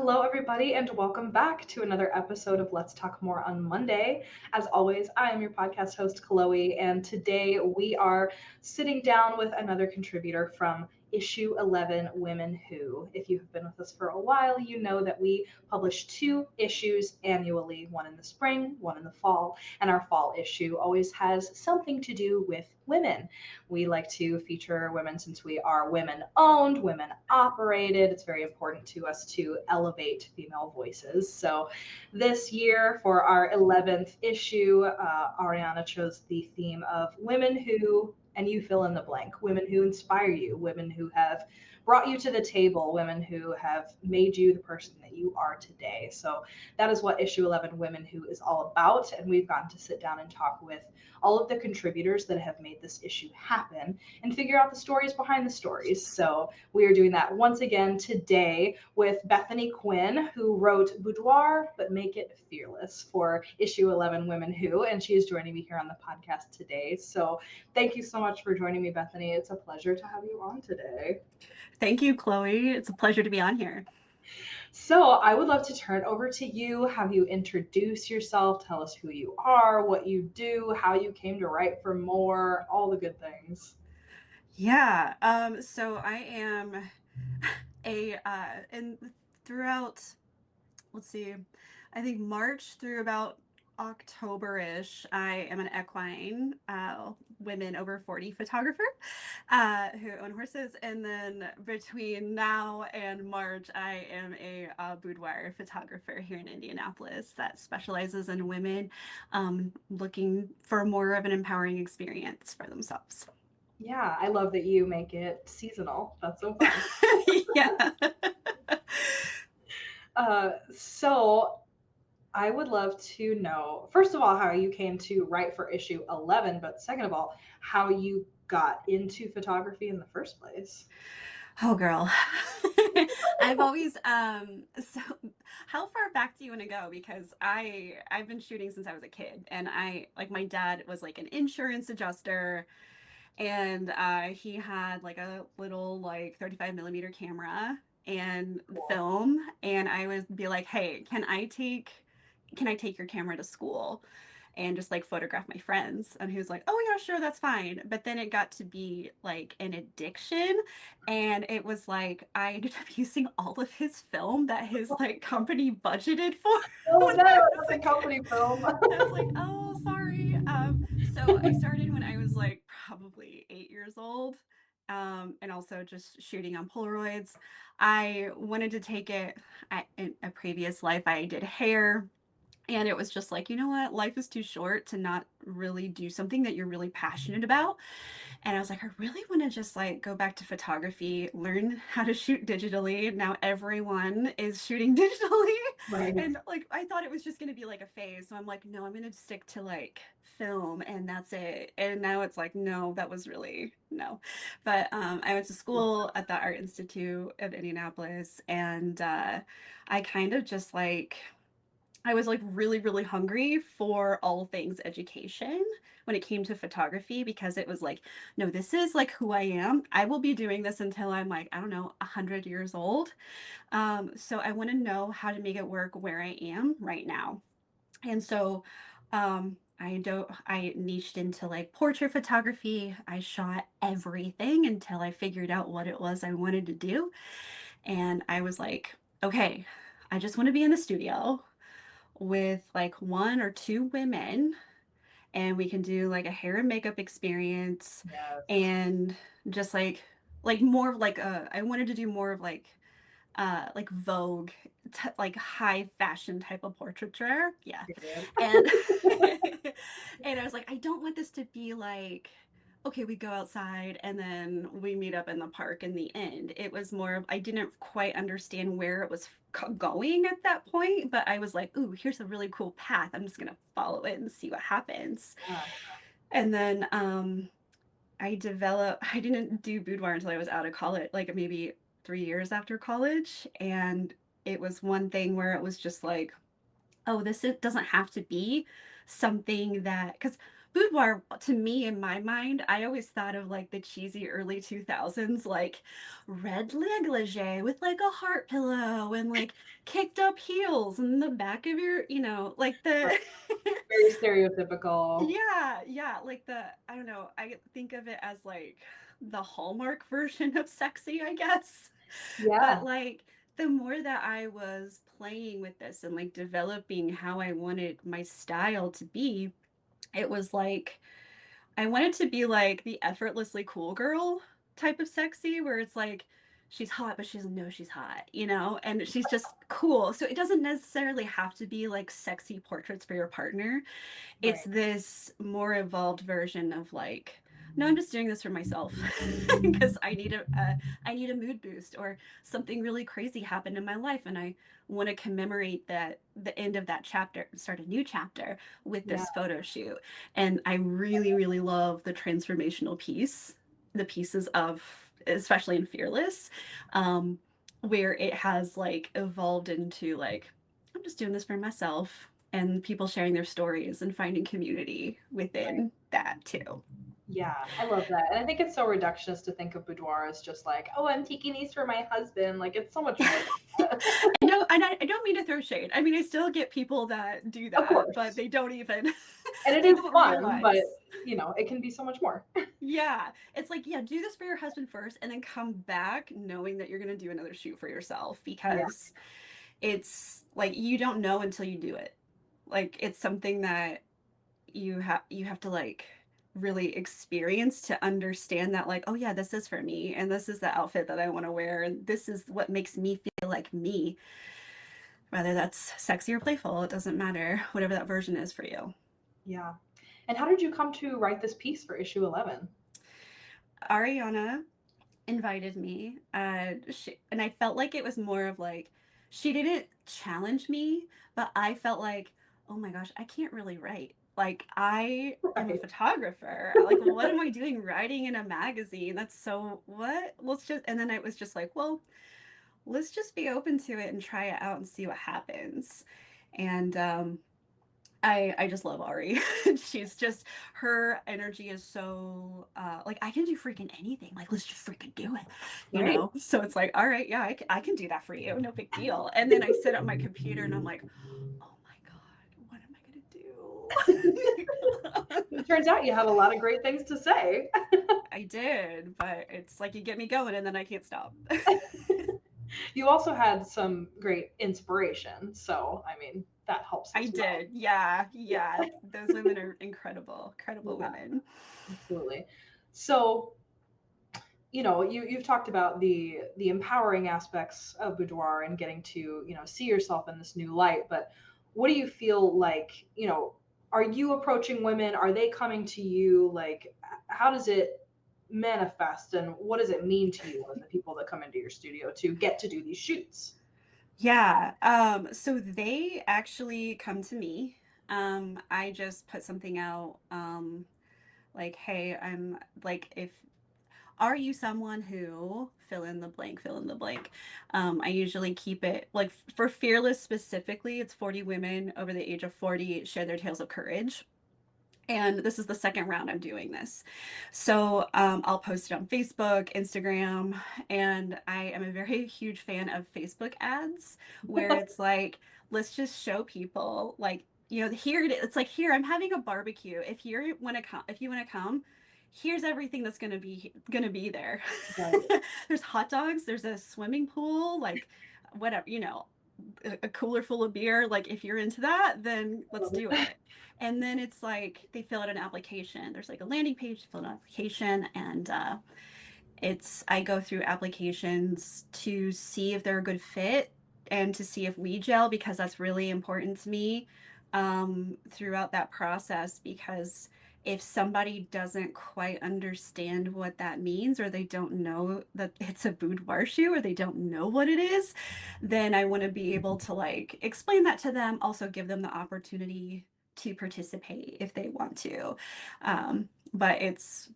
Hello, everybody, and welcome back to another episode of Let's Talk More on Monday. As always, I am your podcast host, Chloe, and today we are sitting down with another contributor from issue 11, Women Who. If you have been with us for a while, you know that we publish 2 issues annually, one in the spring, one in the fall, and our fall issue always has something to do with women. We like to feature women since we are women owned, women operated. It's very important to us to elevate female voices. So this year, for our 11th issue, Ariana chose the theme of women who, and you fill in the blank, women who inspire you, women who have brought you to the table, women who have made you the person that you are today. So that is what issue 11 Women Who is all about. And we've gotten to sit down and talk with all of the contributors that have made this issue happen and figure out the stories behind the stories. So we are doing that once again today with Bethany Quinn, who wrote Boudoir, but Make It Fearless for issue 11 Women Who, and she is joining me here on the podcast today. So thank you so much for joining me, Bethany. It's a pleasure to have you on today. Thank you, Chloe. It's a pleasure to be on here. So I would love to turn it over to you, have you introduce yourself, tell us who you are, what you do, how you came to write for more, all the good things. Yeah, so I am and throughout, let's see, I think March through about October-ish, I am an equine, women over 40 photographer, who own horses. And then between now and March, I am a boudoir photographer here in Indianapolis that specializes in women looking for more of an empowering experience for themselves. Yeah, I love that you make it seasonal. That's so fun. Yeah. So I would love to know, first of all, how you came to write for issue 11, but second of all, how you got into photography in the first place. Oh, girl. I've always so how far back do you want to go? Because I've been shooting since I was a kid, and I like my dad was like an insurance adjuster, and he had like a little like 35 millimeter camera and Cool. film, and I would be like, "Hey, can I take your camera to school?" And just like photograph my friends. And he was like, "Oh, yeah, sure, that's fine." But then it got to be like an addiction. And it was like I ended up using all of his film that his like company budgeted for Oh when no, I was that's a a kid. company film. I was like, "Oh, sorry." So I started when I was like probably 8 years old. And also just shooting on Polaroids. I wanted to take it in a previous life. I did hair, and it was just like, you know what? Life is too short to not really do something that you're really passionate about. And I was like, I really want to just like go back to photography, learn how to shoot digitally. Now everyone is shooting digitally. Right. And like, I thought it was just going to be like a phase. So I'm like, no, I'm going to stick to like film and that's it. And now it's like, no, that was really no. But I went to school at the Art Institute of Indianapolis, and I kind of just like, I was like really, really hungry for all things education when it came to photography, because it was like, no, this is like who I am. I will be doing this until I'm like, I don't know, 100 years old. So I want to know how to make it work where I am right now. And so I niched into like portrait photography. I shot everything until I figured out what it was I wanted to do. And I was like, okay, I just want to be in the studio with like one or two women, and we can do like a hair and makeup experience, Yes. and just like more of like I wanted to do more of like Vogue, like high fashion type of portraiture. Yeah. Period. And and I was like, I don't want this to be like, okay, we go outside and then we meet up in the park in the end. It was more of, I didn't quite understand where it was going at that point, but I was like, ooh, here's a really cool path. I'm just gonna follow it and see what happens. Yeah. And then I didn't do boudoir until I was out of college, like maybe 3 years after college. And it was one thing where it was just like, oh, this doesn't have to be something that, because boudoir to me in my mind, I always thought of like the cheesy early 2000s, like red negligee with like a heart pillow and like kicked up heels and the back of your, like Right. the Very stereotypical. yeah, like I don't know, I think of it as like the Hallmark version of sexy, I guess. But Yeah, like the more that I was playing with this and like developing how I wanted my style to be, it was like I wanted to be like the effortlessly cool girl type of sexy where it's like she's hot but she doesn't know she's hot, and she's just cool. So it doesn't necessarily have to be like sexy portraits for your partner. It's right. this more evolved version of like, no, I'm just doing this for myself because I need a mood boost or something really crazy happened in my life and I want to commemorate that the end of that chapter, start a new chapter with Yeah, this photo shoot. And I really, really love the transformational piece, the pieces of, especially in Fearless, um, where it has like evolved into like, I'm just doing this for myself and people sharing their stories and finding community right. within that too. Yeah, I love that. And I think it's so reductionist to think of boudoir as just like, oh, I'm taking these for my husband. Like, it's so much more than that. I don't mean to throw shade. I mean, I still get people that do Of that, but course. they don't even And it they is don't fun, but realize. it can be so much more. Yeah, it's like, yeah, do this for your husband first and then come back knowing that you're going to do another shoot for yourself Yeah, because it's like you don't know until you do it. Like it's something that you have to like really experience to understand that like, oh yeah, this is for me and this is the outfit that I want to wear and this is what makes me feel like me. Whether that's sexy or playful, it doesn't matter, whatever that version is for you. yeah. And how did you come to write this piece for issue 11? Ariana invited me, and I felt like it was more of like she didn't challenge me, but I felt like, oh my gosh, I can't really write. Like I am a Right. photographer. Like what am I doing writing in a magazine? That's so what? Let's just and then it was just like, well, let's just be open to it and try it out and see what happens. And I just love Ari. She's just her energy is so like I can do freaking anything. Like let's just freaking do it, Right. So it's like, all right, yeah, I can do that for you, no big deal. And then I sit at my computer and I'm like, oh my god, what am I gonna do? It turns out you have a lot of great things to say. I did, but it's like you get me going and then I can't stop. You also had some great inspiration. So, I mean, that helps I as well. did, yeah, Yeah. yeah. Those women are incredible, incredible Yeah, women. absolutely. So, you've talked about the empowering aspects of boudoir and getting to see yourself in this new light, but what do you feel like, are you approaching women, are they coming to you, like how does it manifest and what does it mean to you and the people that come into your studio to get to do these shoots? Yeah. So they actually come to me. I just put something out, like, hey, I'm like, if are you someone who fill in the blank? I usually keep it like for Fearless specifically, it's 40 women over the age of 40 share their tales of courage. And this is the second round I'm doing this. So I'll post it on Facebook, Instagram, and I am a very huge fan of Facebook ads where it's like, let's just show people like, here it is. It's like, here, I'm having a barbecue. If you want to come, here's everything that's gonna be there. Right. There's hot dogs, there's a swimming pool, like whatever, a cooler full of beer. Like if you're into that, then I let's love do it. it. And then it's like they fill out an application. There's like a landing page to fill out an application, and it's I go through applications to see if they're a good fit and to see if we gel because that's really important to me throughout that process because if somebody doesn't quite understand what that means or they don't know that it's a boudoir shoe or they don't know what it is, then I want to be able to like explain that to them, also give them the opportunity to participate if they want to. But it's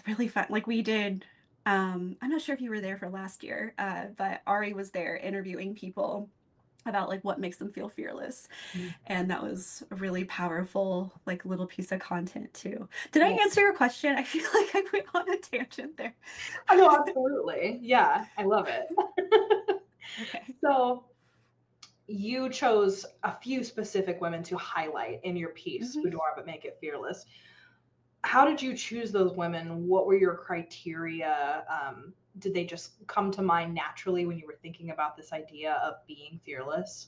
really fun. Like we did, I'm not sure if you were there for last year, but Ari was there interviewing people about like what makes them feel fearless. Mm. And that was a really powerful like little piece of content too. Did I Yeah. answer your question? I feel like I went on a tangent there. I know, absolutely. Yeah, I love it. Okay. So you chose a few specific women to highlight in your piece, Mm-hmm. Boudoir, but make it fearless. How did you choose those women? What were your criteria? Did they just come to mind naturally when you were thinking about this idea of being fearless?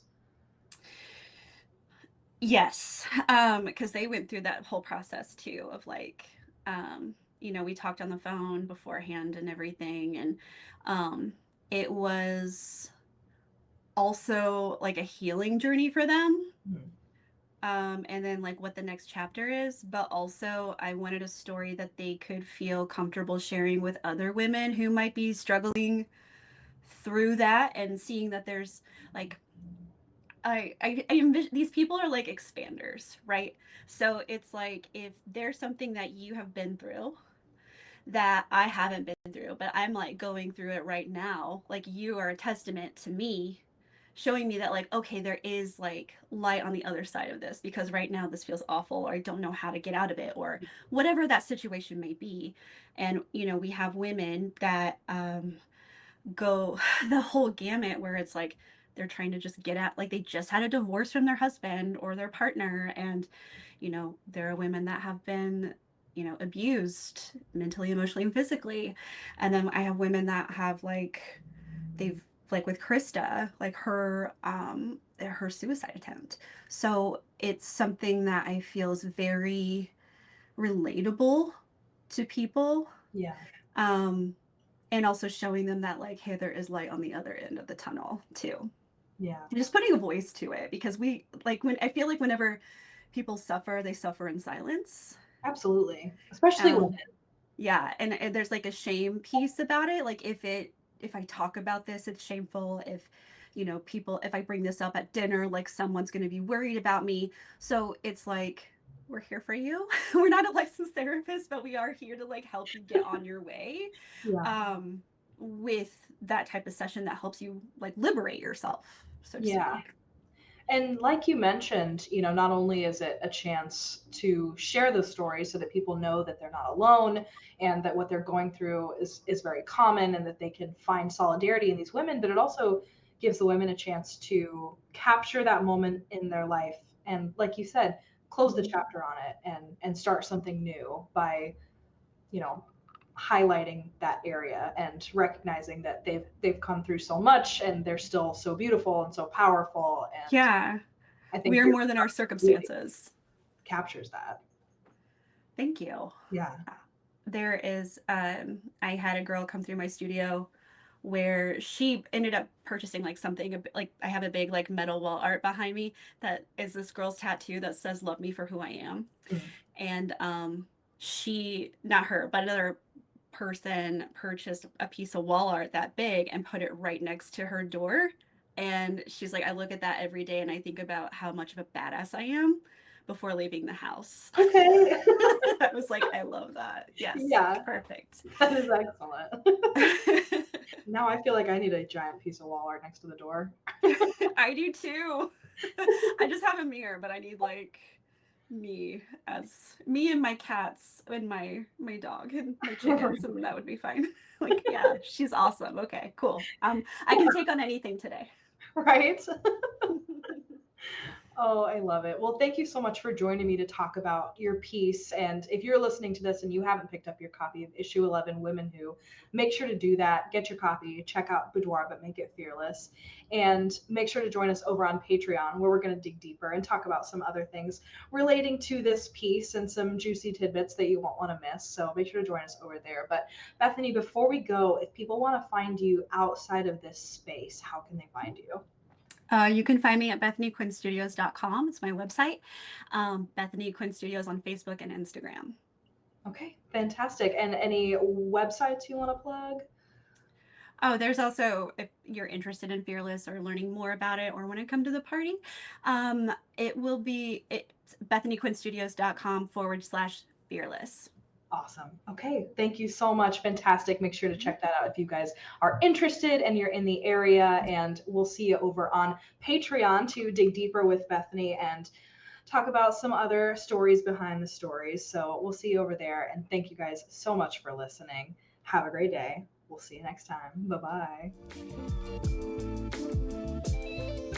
Yes, because they went through that whole process too of like, we talked on the phone beforehand and everything, and um, it was also like a healing journey for them. Hmm. And then like what the next chapter is, but also I wanted a story that they could feel comfortable sharing with other women who might be struggling through that and seeing that there's like I envision these people are like expanders, right? So it's like if there's something that you have been through that I haven't been through, but I'm like going through it right now, like you are a testament to me showing me that like okay there is like light on the other side of this because right now this feels awful or I don't know how to get out of it or whatever that situation may be. And we have women that go the whole gamut where it's like they're trying to just get at like they just had a divorce from their husband or their partner, and there are women that have been abused mentally, emotionally, and physically. And then I have women that have like they've like with Krista, like her suicide attempt. So it's something that I feel is very relatable to people. Yeah, Um, and also showing them that like hey there is light on the other end of the tunnel too, yeah, and just putting a voice to it because we like when I feel like whenever people suffer they suffer in silence. absolutely. Especially women. um yeah, and there's like a shame piece about it, like if I talk about this it's shameful, if people, if I bring this up at dinner like someone's going to be worried about me. So it's like we're here for you. We're not a licensed therapist, but we are here to like help you get on your way, Yeah, um, with that type of session that helps you like liberate yourself, so to yeah. speak. And like you mentioned, not only is it a chance to share the story so that people know that they're not alone and that what they're going through is very common and that they can find solidarity in these women, but it also gives the women a chance to capture that moment in their life and, like you said, close the Mm-hmm. chapter on it and start something new by, you know, highlighting that area and recognizing that they've come through so much and they're still so beautiful and so powerful. And Yeah, I we think are your more than our really circumstances. captures that. Thank you. Yeah. There is I had a girl come through my studio where she ended up purchasing like something like I have a big like metal wall art behind me that is this girl's tattoo that says love me for who I am. Mm. And she, not her but another person, purchased a piece of wall art that big and put it right next to her door. And she's like, I look at that every day and I think about how much of a badass I am before leaving the house. Okay. I was like, I love that. Yes, Yeah, perfect. that is excellent. Now I feel like I need a giant piece of wall art next to the door. I do too. I just have a mirror, but I need like me as me and my cats and my dog and my chickens, and that would be fine. Like, yeah, she's awesome. Okay, cool. I can take on anything today. Right? Oh, I love it. Well, thank you so much for joining me to talk about your piece. And if you're listening to this and you haven't picked up your copy of issue 11, Women Who, make sure to do that. Get your copy. Check out Boudoir, but make it fearless. And make sure to join us over on Patreon, where we're going to dig deeper and talk about some other things relating to this piece and some juicy tidbits that you won't want to miss. So make sure to join us over there. But Bethany, before we go, if people want to find you outside of this space, how can they find you? You can find me at BethanyQuinnStudios.com. It's my website. Bethany Quinn Studios on Facebook and Instagram. Okay, fantastic. And any websites you want to plug? Oh, there's also, if you're interested in Fearless or learning more about it or want to come to the party, it will be it's BethanyQuinnStudios.com/fearless. Awesome. Okay. Thank you so much. Fantastic. Make sure to check that out if you guys are interested and you're in the area. And we'll see you over on Patreon to dig deeper with Bethany and talk about some other stories behind the stories. So we'll see you over there. And thank you guys so much for listening. Have a great day. We'll see you next time. Bye bye.